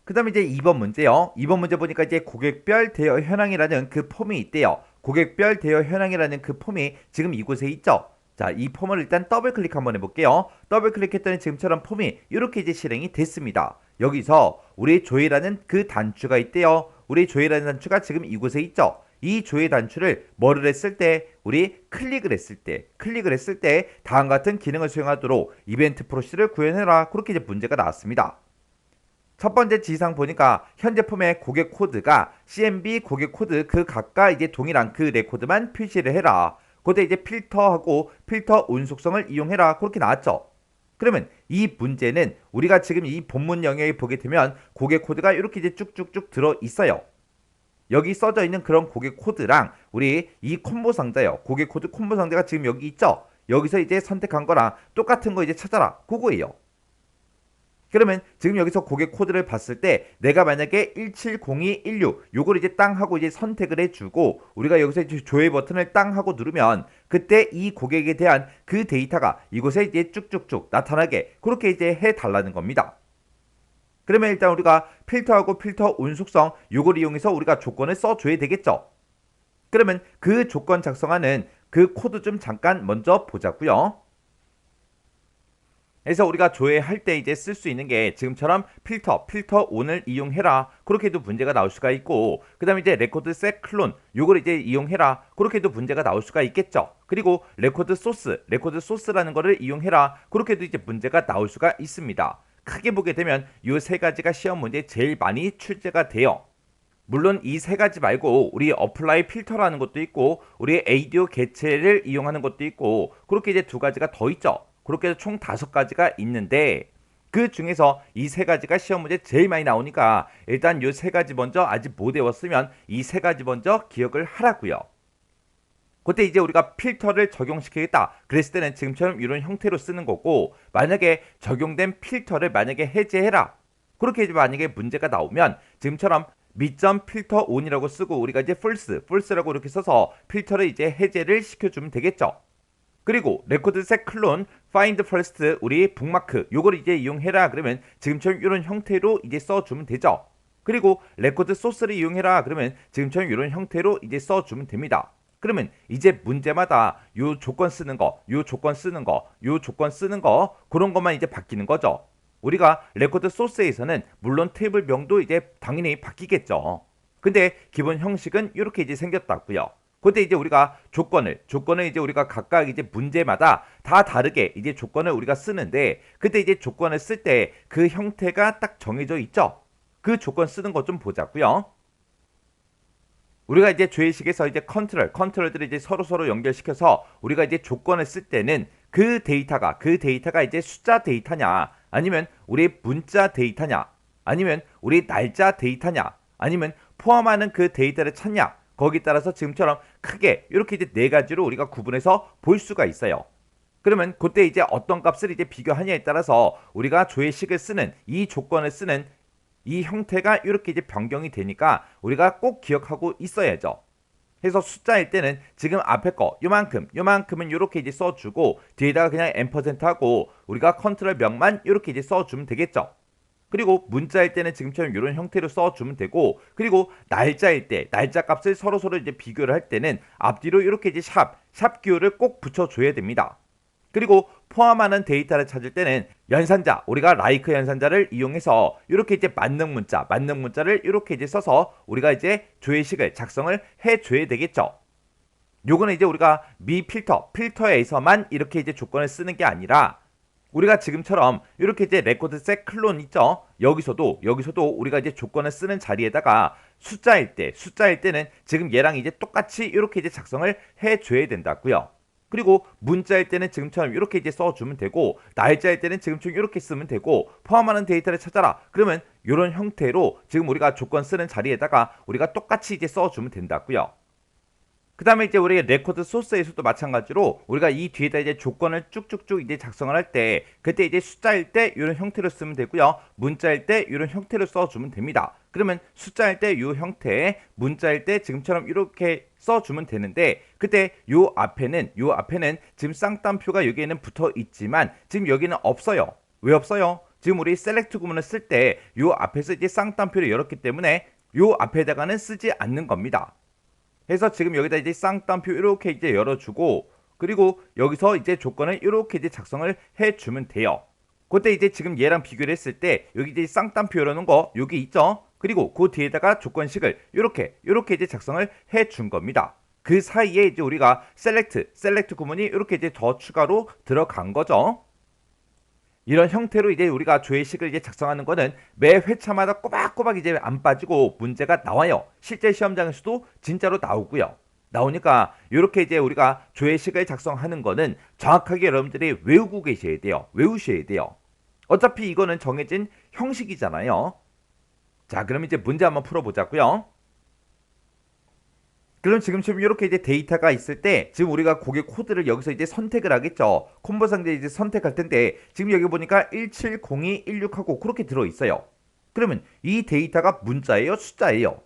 그 다음에 이제 2번 문제요. 2번 문제 보니까 이제 고객별 대여 현황이라는 그 폼이 있대요. 고객별 대여 현황이라는 그 폼이 지금 이곳에 있죠. 자, 이 폼을 일단 더블 클릭 한번 해볼게요. 더블 클릭했더니 지금처럼 폼이 이렇게 이제 실행이 됐습니다. 여기서 우리 조회라는 그 단추가 있대요. 우리 조회라는 단추가 지금 이곳에 있죠. 이 조회 단추를 뭐를 했을 때 우리 클릭을 했을 때 다음과 같은 기능을 수행하도록 이벤트 프로시를 구현해라 그렇게 이제 문제가 나왔습니다. 첫 번째 지상 보니까 현재 폼의 고객 코드가 CMB 고객 코드 그 각각 이제 동일한 그 레코드만 표시를 해라. 그때 이제 필터하고 필터 온 속성을 이용해라 그렇게 나왔죠. 그러면 이 문제는 우리가 지금 이 본문 영역에 보게 되면 고객 코드가 이렇게 이제 쭉쭉쭉 들어 있어요. 여기 써져 있는 그런 고객 코드랑 우리 이 콤보 상자요. 고객 코드 콤보 상자가 지금 여기 있죠. 여기서 이제 선택한 거랑 똑같은 거 이제 찾아라. 그거예요. 그러면 지금 여기서 고객 코드를 봤을 때 내가 만약에 170216 요걸 이제 땅 하고 이제 선택을 해주고 우리가 여기서 이제 조회 버튼을 땅 하고 누르면 그때 이 고객에 대한 그 데이터가 이곳에 이제 쭉쭉쭉 나타나게 그렇게 이제 해달라는 겁니다. 그러면 일단 우리가 필터하고 필터 온 속성 요걸 이용해서 우리가 조건을 써줘야 되겠죠. 그러면 그 조건 작성하는 그 코드 좀 잠깐 먼저 보자고요. 그래서 우리가 조회할 때 이제 쓸 수 있는 게 지금처럼 필터 온을 이용해라 그렇게도 문제가 나올 수가 있고 그 다음에 이제 레코드 셋 클론 요걸 이제 이용해라 그렇게도 문제가 나올 수가 있겠죠. 그리고 레코드 소스라는 거를 이용해라 그렇게도 이제 문제가 나올 수가 있습니다. 크게 보게 되면 이 세 가지가 시험 문제에 제일 많이 출제가 돼요. 물론 이 세 가지 말고 우리 어플라이 필터라는 것도 있고 우리 에이디오 개체를 이용하는 것도 있고 그렇게 이제 두 가지가 더 있죠. 그렇게 해서 총 5가지가 있는데 그 중에서 이 세 가지가 시험 문제 제일 많이 나오니까 일단 이 세 가지 먼저 아직 못 외웠으면 이 세 가지 먼저 기억을 하라고요. 그때 이제 우리가 필터를 적용시키겠다 그랬을 때는 지금처럼 이런 형태로 쓰는 거고 만약에 적용된 필터를 만약에 해제해라 그렇게 이제 만약에 문제가 나오면 지금처럼 미점 필터 온이라고 쓰고 우리가 이제 false라고 이렇게 써서 필터를 이제 해제를 시켜주면 되겠죠. 그리고 레코드셋 클론 find first 우리 북마크 요걸 이제 이용해라 그러면 지금처럼 이런 형태로 이제 써주면 되죠. 그리고 레코드 소스를 이용해라 그러면 지금처럼 이런 형태로 이제 써주면 됩니다. 그러면 이제 문제마다 요 조건 쓰는 거, 요 조건 쓰는 거, 요 조건 쓰는 거 그런 것만 이제 바뀌는 거죠. 우리가 레코드 소스에서는 물론 테이블명도 이제 당연히 바뀌겠죠. 근데 기본 형식은 이렇게 이제 생겼다고요. 그때 이제 우리가 조건을 이제 우리가 각각 이제 문제마다 다 다르게 이제 조건을 우리가 쓰는데 그때 이제 조건을 쓸 때 그 형태가 딱 정해져 있죠. 그 조건 쓰는 거 좀 보자고요. 우리가 이제 죄의식에서 이제 컨트롤들을 이제 서로 연결시켜서 우리가 이제 조건을 쓸 때는 그 데이터가 이제 숫자 데이터냐 아니면 우리 문자 데이터냐 아니면 우리 날짜 데이터냐 아니면 포함하는 그 데이터를 찾냐 거기에 따라서 지금처럼 크게 이렇게 이제 네 가지로 우리가 구분해서 볼 수가 있어요. 그러면 그때 이제 어떤 값을 이제 비교하냐에 따라서 우리가 조회식을 쓰는 이 조건을 쓰는 이 형태가 이렇게 이제 변경이 되니까 우리가 꼭 기억하고 있어야죠. 그래서 숫자일 때는 지금 앞에 거 요만큼은 이렇게 이제 써주고 뒤에다가 그냥 앰퍼센트 하고 우리가 컨트롤 명만 이렇게 이제 써주면 되겠죠. 그리고 문자일 때는 지금처럼 이런 형태로 써주면 되고 그리고 날짜일 때 날짜 값을 서로 이제 비교를 할 때는 앞뒤로 이렇게 이제 샵 기호를 꼭 붙여줘야 됩니다. 그리고 포함하는 데이터를 찾을 때는 연산자 우리가 라이크 연산자를 이용해서 이렇게 이제 만능 문자를 이렇게 이제 써서 우리가 이제 조회식을 작성을 해줘야 되겠죠. 요거는 이제 우리가 필터에서만 이렇게 이제 조건을 쓰는 게 아니라 우리가 지금처럼 이렇게 이제 레코드셋 클론 있죠. 여기서도 우리가 이제 조건을 쓰는 자리에다가 숫자일 때는 지금 얘랑 이제 똑같이 이렇게 이제 작성을 해줘야 된다고요. 그리고 문자일 때는 지금처럼 이렇게 이제 써주면 되고 날짜일 때는 지금처럼 이렇게 쓰면 되고 포함하는 데이터를 찾아라. 그러면 이런 형태로 지금 우리가 조건 쓰는 자리에다가 우리가 똑같이 이제 써주면 된다고요. 그 다음에 이제 우리 레코드 소스에서도 마찬가지로 우리가 이 뒤에다 이제 조건을 쭉쭉쭉 이제 작성을 할 때 그때 이제 숫자일 때 이런 형태로 쓰면 되고요. 문자일 때 이런 형태로 써주면 됩니다. 그러면 숫자일 때 이 형태, 문자일 때 지금처럼 이렇게 써주면 되는데 그때 요 앞에는 지금 쌍따옴표가 여기에는 붙어 있지만 지금 여기는 없어요. 왜 없어요? 지금 우리 셀렉트 구문을 쓸 때 요 앞에서 이제 쌍따옴표를 열었기 때문에 요 앞에다가는 쓰지 않는 겁니다. 해서 지금 여기다 이제 쌍따옴표 이렇게 이제 열어주고 그리고 여기서 이제 조건을 이렇게 이제 작성을 해주면 돼요. 그때 이제 지금 얘랑 비교를 했을 때 여기 이제 쌍따옴표 열어놓은 거 여기 있죠. 그리고 그 뒤에다가 조건식을 이렇게 이제 작성을 해준 겁니다. 그 사이에 이제 우리가 셀렉트 구문이 이렇게 이제 더 추가로 들어간 거죠. 이런 형태로 이제 우리가 조회식을 이제 작성하는 거는 매 회차마다 꼬박꼬박 이제 안 빠지고 문제가 나와요. 실제 시험장에서도 진짜로 나오고요. 나오니까 이렇게 이제 우리가 조회식을 작성하는 거는 정확하게 여러분들이 외우셔야 돼요. 어차피 이거는 정해진 형식이잖아요. 자, 그럼 이제 문제 한번 풀어보자고요. 그럼 지금 이렇게 이제 데이터가 있을 때 지금 우리가 고객 코드를 여기서 이제 선택을 하겠죠. 콤보 상자 이제 선택할 텐데 지금 여기 보니까 170216하고 그렇게 들어 있어요. 그러면 이 데이터가 문자예요, 숫자예요?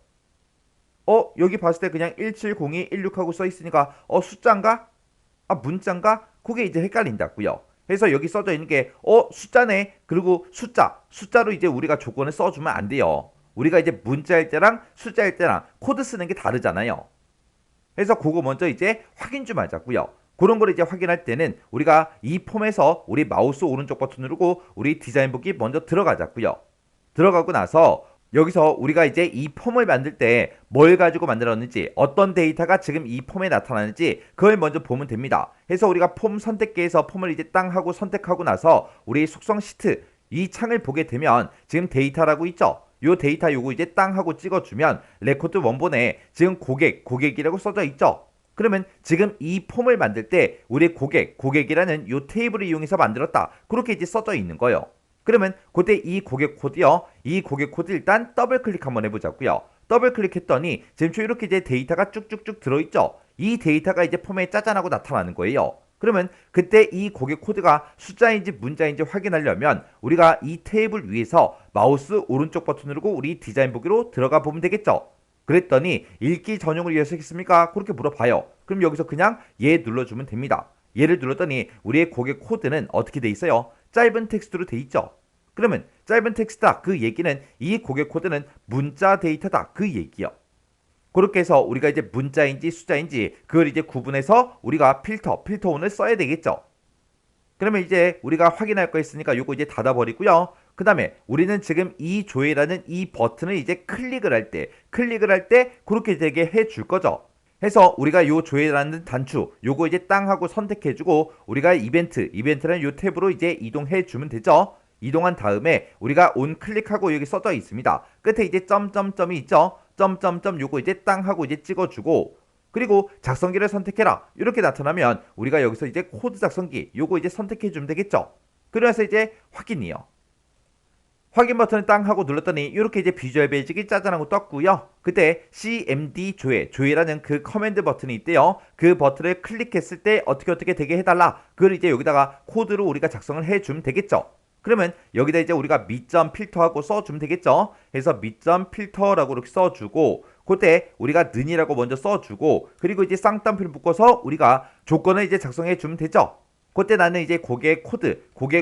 여기 봤을 때 그냥 170216하고 써 있으니까 숫자인가? 문자인가? 그게 이제 헷갈린다고요. 그래서 여기 써져 있는 게 숫자네. 그리고 숫자로 이제 우리가 조건을 써주면 안 돼요. 우리가 이제 문자일 때랑 숫자일 때랑 코드 쓰는 게 다르잖아요. 그래서 그거 먼저 이제 확인 좀 하자고요. 그런 걸 이제 확인할 때는 우리가 이 폼에서 우리 마우스 오른쪽 버튼 누르고 우리 디자인 보기 먼저 들어가자고요. 들어가고 나서 여기서 우리가 이제 이 폼을 만들 때 뭘 가지고 만들었는지 어떤 데이터가 지금 이 폼에 나타나는지 그걸 먼저 보면 됩니다. 그래서 우리가 폼 선택기에서 폼을 이제 땅 하고 선택하고 나서 우리 속성 시트 이 창을 보게 되면 지금 데이터라고 있죠. 요 데이터 요거 이제 땅 하고 찍어주면 레코드 원본에 지금 고객이라고 써져 있죠. 그러면 지금 이 폼을 만들 때 우리 고객이라는 요 테이블을 이용해서 만들었다. 그렇게 이제 써져 있는 거예요. 그러면 그때 이 고객 코드요. 이 고객 코드 일단 더블 클릭 한번 해보자고요. 더블 클릭했더니 지금 이렇게 이제 데이터가 쭉쭉쭉 들어있죠. 이 데이터가 이제 폼에 짜잔하고 나타나는 거예요. 그러면 그때 이 고객 코드가 숫자인지 문자인지 확인하려면 우리가 이 테이블 위에서 마우스 오른쪽 버튼 누르고 우리 디자인 보기로 들어가 보면 되겠죠. 그랬더니 읽기 전용을 위해서 했습니까? 그렇게 물어봐요. 그럼 여기서 그냥 얘 눌러주면 됩니다. 얘를 눌렀더니 우리의 고객 코드는 어떻게 돼 있어요? 짧은 텍스트로 돼 있죠. 그러면 짧은 텍스트다 그 얘기는 이 고객 코드는 문자 데이터다 그 얘기요. 그렇게 해서 우리가 이제 문자인지 숫자인지 그걸 이제 구분해서 우리가 필터온을 써야 되겠죠. 그러면 이제 우리가 확인할 거 있으니까 요거 이제 닫아버리고요. 그 다음에 우리는 지금 이 조회라는 이 버튼을 이제 클릭을 할 때 그렇게 되게 해줄 거죠. 해서 우리가 요 조회라는 단추 요거 이제 땅 하고 선택해주고 우리가 이벤트라는 요 탭으로 이제 이동해주면 되죠. 이동한 다음에 우리가 온 클릭하고 여기 써져 있습니다. 끝에 이제 점점점이 있죠. 점점점 요거 이제 땅 하고 이제 찍어주고 그리고 작성기를 선택해라 이렇게 나타나면 우리가 여기서 이제 코드 작성기 요거 이제 선택해주면 되겠죠. 그래서 이제 확인이요. 확인 버튼을 땅 하고 눌렀더니 이렇게 이제 비주얼 베이직이 짜잔하고 떴고요. 그때 cmd 조회라는 그 커맨드 버튼이 있대요. 그 버튼을 클릭했을 때 어떻게 되게 해달라. 그걸 이제 여기다가 코드로 우리가 작성을 해주면 되겠죠. 그러면 여기다 이제 우리가 미점 필터하고 써주면 되겠죠. 그래서 미점 필터라고 이렇게 써주고 그때 우리가 는이라고 먼저 써주고 그리고 이제 쌍따옴표를 묶어서 우리가 조건을 이제 작성해주면 되죠. 그때 나는 이제 고객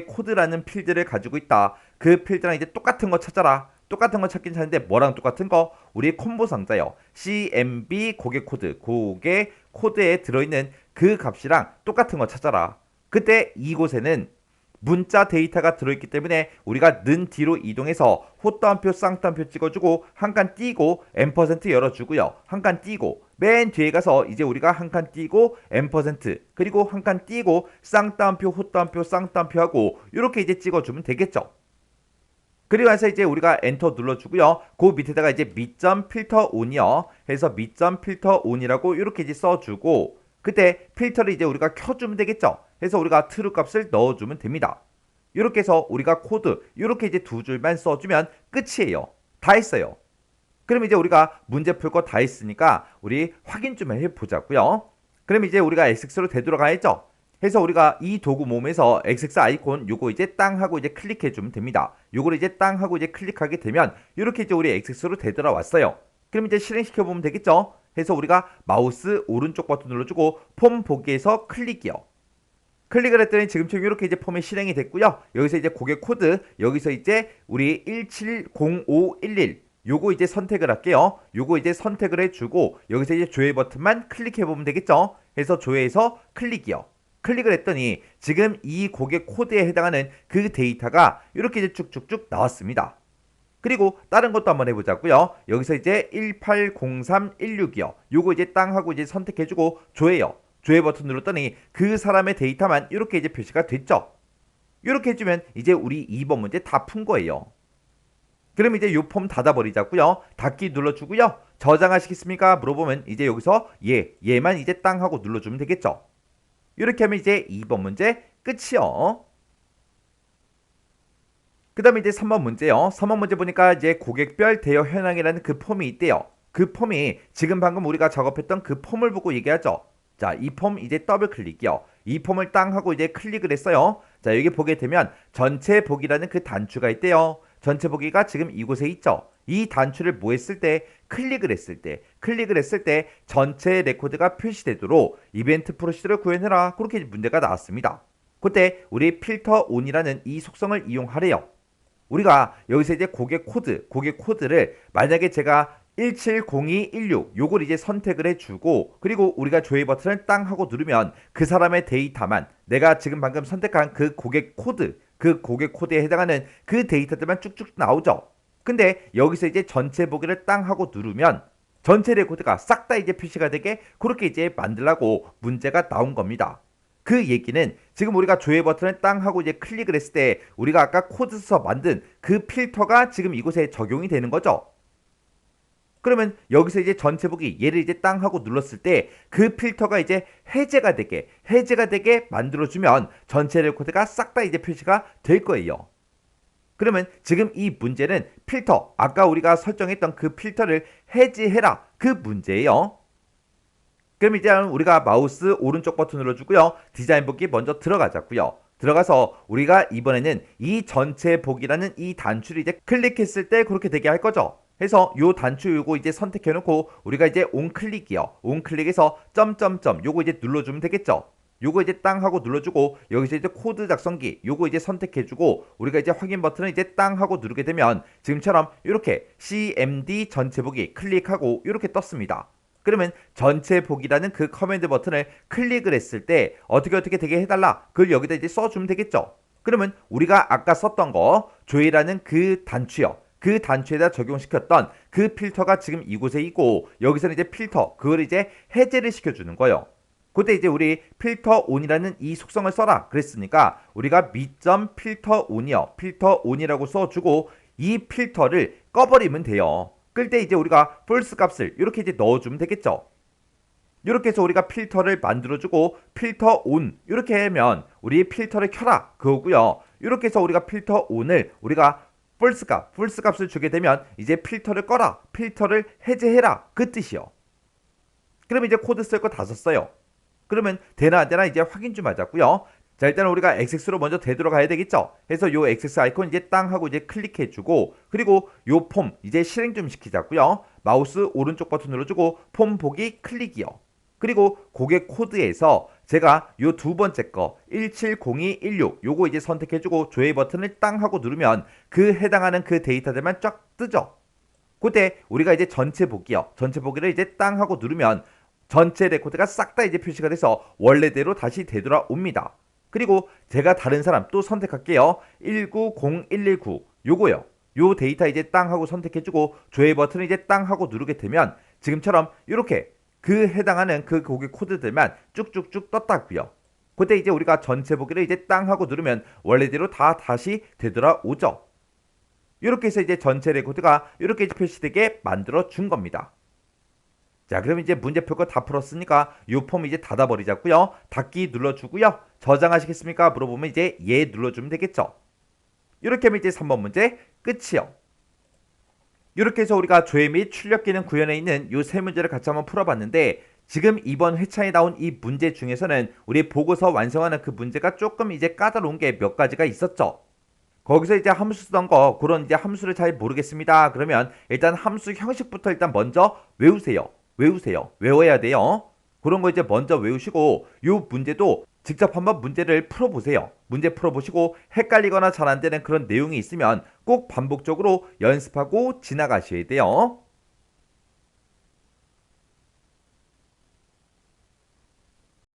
코드라는 필드를 가지고 있다. 그 필드랑 이제 똑같은 거 찾아라. 똑같은 거 찾긴 찾는데 뭐랑 똑같은 거? 우리 콤보 상자요. cmb 고객 코드에 들어있는 그 값이랑 똑같은 거 찾아라. 그때 이곳에는 문자 데이터가 들어있기 때문에 우리가 는 뒤로 이동해서 호따옴표 쌍따옴표 찍어주고 한 칸 띄고 M% 열어주고요. 한 칸 띄고 맨 뒤에 가서 이제 우리가 한 칸 띄고 M% 그리고 한 칸 띄고 쌍따옴표 호따옴표 쌍따옴표 하고 이렇게 이제 찍어주면 되겠죠. 그리고 나서 이제 우리가 엔터 눌러주고요. 그 밑에다가 이제 미점 필터 온이요. 해서 미점 필터 온이라고 이렇게 이제 써주고 그때 필터를 이제 우리가 켜주면 되겠죠. 해서 우리가 true 값을 넣어주면 됩니다. 이렇게 해서 우리가 코드 이렇게 이제 두 줄만 써주면 끝이에요. 다 했어요. 그럼 이제 우리가 문제 풀 거 다 했으니까 우리 확인 좀 해보자고요. 그럼 이제 우리가 XX로 되돌아가야죠. 해서 우리가 이 도구 몸에서 XX 아이콘 요거 이제 땅 하고 이제 클릭해 주면 됩니다. 요거를 이제 땅 하고 이제 클릭하게 되면 이렇게 이제 우리 XX로 되돌아왔어요. 그럼 이제 실행시켜 보면 되겠죠. 해서 우리가 마우스 오른쪽 버튼 눌러주고 폼 보기에서 클릭이요. 클릭을 했더니 지금처럼 이렇게 이제 폼이 실행이 됐고요. 여기서 이제 고객 코드 여기서 이제 우리 170511 요거 이제 선택을 할게요. 요거 이제 선택을 해주고 여기서 이제 조회 버튼만 클릭해 보면 되겠죠. 해서 조회해서 클릭이요. 클릭을 했더니 지금 이 고객 코드에 해당하는 그 데이터가 이렇게 이제 쭉쭉쭉 나왔습니다. 그리고 다른 것도 한번 해보자고요. 여기서 이제 180316이요. 요거 이제 땅 하고 이제 선택해주고 조회요. 조회 버튼 눌렀더니 그 사람의 데이터만 이렇게 이제 표시가 됐죠. 이렇게 해주면 이제 우리 2번 문제 다 푼 거예요. 그럼 이제 요 폼 닫아버리자고요. 닫기 눌러주고요. 저장하시겠습니까? 물어보면 이제 여기서 얘만 이제 땅 하고 눌러주면 되겠죠. 이렇게 하면 이제 2번 문제 끝이요. 그 다음에 이제 3번 문제요. 3번 문제 보니까 이제 고객별 대여 현황이라는 그 폼이 있대요. 그 폼이 지금 방금 우리가 작업했던 그 폼을 보고 얘기하죠. 자, 이 폼 이제 더블 클릭이요. 이 폼을 땅 하고 이제 클릭을 했어요. 자, 여기 보게 되면 전체 보기라는 그 단추가 있대요. 전체 보기가 지금 이곳에 있죠. 이 단추를 뭐 했을 때 클릭을 했을 때 전체 레코드가 표시되도록 이벤트 프로시저를 구현해라. 그렇게 문제가 나왔습니다. 그때 우리 필터 온이라는 이 속성을 이용하래요. 우리가 여기서 이제 고객 코드를 만약에 제가 170216 요걸 이제 선택을 해주고 그리고 우리가 조회 버튼을 땅 하고 누르면 그 사람의 데이터만 내가 지금 방금 선택한 그 고객 코드에 해당하는 그 데이터들만 쭉쭉 나오죠. 근데 여기서 이제 전체 보기를 땅 하고 누르면 전체 레코드가 싹 다 이제 표시가 되게 그렇게 이제 만들라고 문제가 나온 겁니다. 그 얘기는 지금 우리가 조회 버튼을 땅 하고 이제 클릭을 했을 때 우리가 아까 코드 써서 만든 그 필터가 지금 이곳에 적용이 되는 거죠. 그러면 여기서 이제 전체 보기 얘를 이제 땅 하고 눌렀을 때 그 필터가 이제 해제가 되게 만들어주면 전체 레코드가 싹 다 이제 표시가 될 거예요. 그러면 지금 이 문제는 필터, 아까 우리가 설정했던 그 필터를 해제해라 그 문제예요. 그럼 이제 우리가 마우스 오른쪽 버튼 눌러주고요. 디자인 보기 먼저 들어가자고요. 들어가서 우리가 이번에는 이 전체 보기라는 이 단추를 이제 클릭했을 때 그렇게 되게 할 거죠. 해서 요 단추 요거 이제 선택해 놓고 우리가 이제 온클릭이요. 온클릭해서 점점점 요거 이제 눌러주면 되겠죠. 요거 이제 땅 하고 눌러주고 여기서 이제 코드 작성기 요거 이제 선택해주고 우리가 이제 확인 버튼을 이제 땅 하고 누르게 되면 지금처럼 이렇게 CMD 전체 보기 클릭하고 이렇게 떴습니다. 그러면 전체 보기라는 그 커맨드 버튼을 클릭을 했을 때 어떻게 되게 해달라 그걸 여기다 이제 써주면 되겠죠. 그러면 우리가 아까 썼던 거 조회라는 그 단추요. 그 단추에다 적용시켰던 그 필터가 지금 이곳에 있고 여기서는 이제 필터 그걸 이제 해제를 시켜주는 거예요. 그때 이제 우리 필터 온이라는 이 속성을 써라 그랬으니까 우리가 미점 필터 온이요. 필터 온이라고 써주고 이 필터를 꺼버리면 돼요. 끌 때 이제 우리가 false 값을 이렇게 이제 넣어주면 되겠죠. 이렇게 해서 우리가 필터를 만들어주고 필터 온 이렇게 하면 우리 필터를 켜라 그거고요. 이렇게 해서 우리가 필터 온을 우리가 false 값을 주게 되면 이제 필터를 꺼라, 필터를 해제해라 그 뜻이요. 그러면 이제 코드 쓸 거 다 썼어요. 그러면 되나 안 되나 이제 확인 좀 하자고요. 자, 일단은 우리가 XX로 먼저 되돌아가야 되겠죠. 해서 요 XX 아이콘 이제 땅 하고 이제 클릭해주고 그리고 요 폼 이제 실행 좀 시키자고요. 마우스 오른쪽 버튼 눌러주고 폼 보기 클릭이요. 그리고 고객 코드에서 제가 요 두 번째 거 170216 요거 이제 선택해주고 조회 버튼을 땅 하고 누르면 그 해당하는 그 데이터들만 쫙 뜨죠. 그때 우리가 이제 전체 보기요. 전체 보기를 이제 땅 하고 누르면 전체 레코드가 싹 다 이제 표시가 돼서 원래대로 다시 되돌아옵니다. 그리고 제가 다른 사람 또 선택할게요. 190119 요거요. 요 데이터 이제 땅 하고 선택해주고 조회 버튼을 이제 땅 하고 누르게 되면 지금처럼 이렇게 그 해당하는 그 고객 코드들만 쭉쭉쭉 떴다고요. 그때 이제 우리가 전체 보기를 이제 땅 하고 누르면 원래대로 다 다시 되돌아오죠. 이렇게 해서 이제 전체 레코드가 이렇게 표시되게 만들어 준 겁니다. 자, 그럼 이제 문제표 거 다 풀었으니까 이 폼 이제 닫아버리자고요. 닫기 눌러주고요. 저장하시겠습니까? 물어보면 이제 예 눌러주면 되겠죠. 이렇게 하면 이제 3번 문제 끝이요. 이렇게 해서 우리가 조회 및 출력 기능 구현에 있는 이 세 문제를 같이 한번 풀어봤는데 지금 이번 회차에 나온 이 문제 중에서는 우리 보고서 완성하는 그 문제가 조금 이제 까다로운 게 몇 가지가 있었죠. 거기서 이제 함수 쓰던 거 그런 이제 함수를 잘 모르겠습니다. 그러면 일단 함수 형식부터 일단 먼저 외우세요. 외워야 돼요. 그런 거 이제 먼저 외우시고 이 문제도 직접 한번 문제를 풀어보세요. 문제 풀어보시고 헷갈리거나 잘 안 되는 그런 내용이 있으면 꼭 반복적으로 연습하고 지나가셔야 돼요.